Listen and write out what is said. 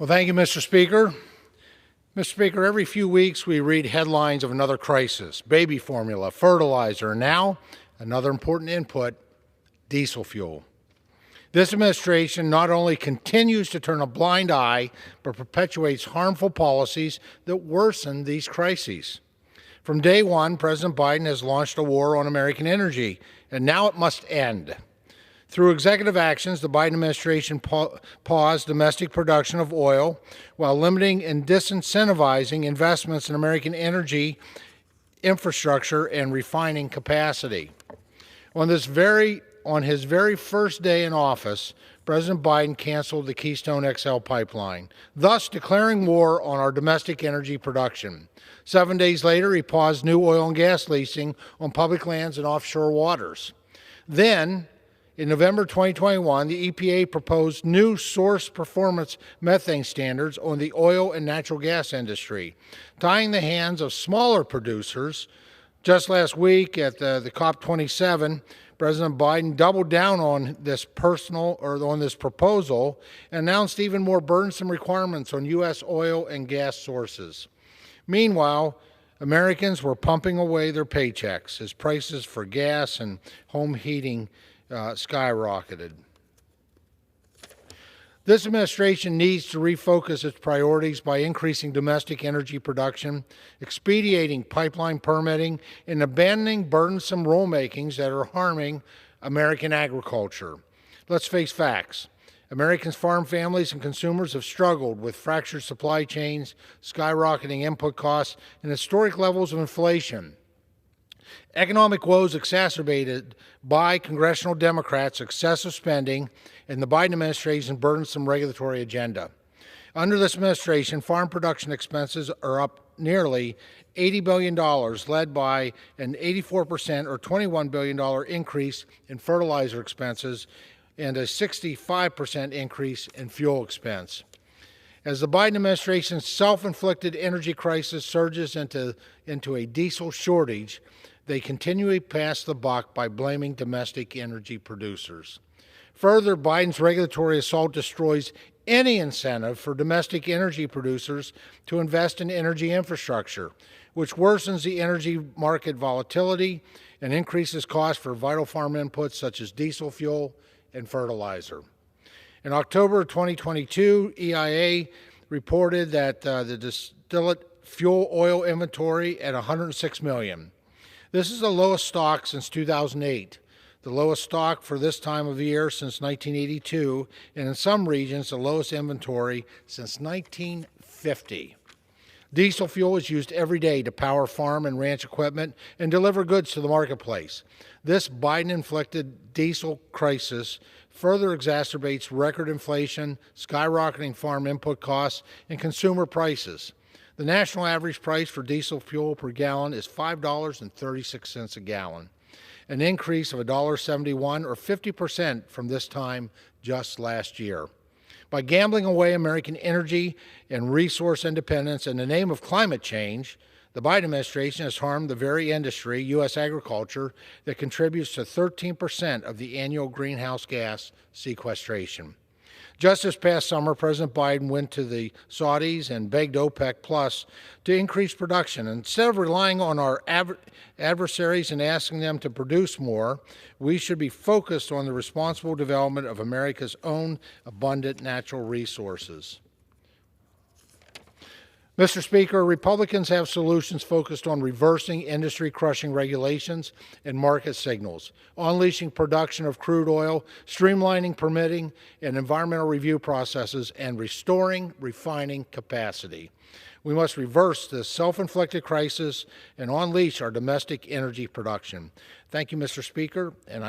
Well, thank you, Mr. Speaker. Mr. Speaker, every few weeks we read headlines of another crisis: baby formula, fertilizer, and now another important input, diesel fuel. This administration not only continues to turn a blind eye, but perpetuates harmful policies that worsen these crises. From day one, President Biden has launched a war on American energy, and now it must end. Through executive actions, the Biden administration paused domestic production of oil while limiting and disincentivizing investments in American energy infrastructure and refining capacity. On his very first day in office, President Biden canceled the Keystone XL pipeline, thus declaring war on our domestic energy production. 7 days later, he paused new oil and gas leasing on public lands and offshore waters. Then, in November 2021, the EPA proposed new source performance methane standards on the oil and natural gas industry, tying the hands of smaller producers. Just last week at the COP27, President Biden doubled down on this proposal and announced even more burdensome requirements on U.S. oil and gas sources. Meanwhile, Americans were pumping away their paychecks as prices for gas and home heating skyrocketed. This administration needs to refocus its priorities by increasing domestic energy production, expediting pipeline permitting, and abandoning burdensome rulemakings that are harming American agriculture. Let's face facts. Americans' farm families and consumers have struggled with fractured supply chains, skyrocketing input costs, and historic levels of inflation. Economic woes exacerbated by congressional Democrats' excessive spending and the Biden administration's burdensome regulatory agenda. Under this administration, farm production expenses are up nearly $80 billion, led by an 84% or $21 billion increase in fertilizer expenses and a 65% increase in fuel expense. As the Biden administration's self-inflicted energy crisis surges into a diesel shortage, they continually pass the buck by blaming domestic energy producers. Further, Biden's regulatory assault destroys any incentive for domestic energy producers to invest in energy infrastructure, which worsens the energy market volatility and increases costs for vital farm inputs such as diesel fuel and fertilizer. In October 2022, EIA reported that the distillate fuel oil inventory at 106 million. This is the lowest stock since 2008, the lowest stock for this time of year since 1982, and in some regions, the lowest inventory since 1950. Diesel fuel is used every day to power farm and ranch equipment and deliver goods to the marketplace. This Biden-inflicted diesel crisis further exacerbates record inflation, skyrocketing farm input costs, and consumer prices. The national average price for diesel fuel per gallon is $5.36 a gallon, an increase of $1.71 or 50% from this time just last year. By gambling away American energy and resource independence in the name of climate change, the Biden administration has harmed the very industry, U.S. agriculture, that contributes to 13% of the annual greenhouse gas sequestration. Just this past summer, President Biden went to the Saudis and begged OPEC Plus to increase production. Instead of relying on our adversaries and asking them to produce more, we should be focused on the responsible development of America's own abundant natural resources. Mr. Speaker, Republicans have solutions focused on reversing industry-crushing regulations and market signals, unleashing production of crude oil, streamlining permitting and environmental review processes, and restoring refining capacity. We must reverse this self-inflicted crisis and unleash our domestic energy production. Thank you, Mr. Speaker, and I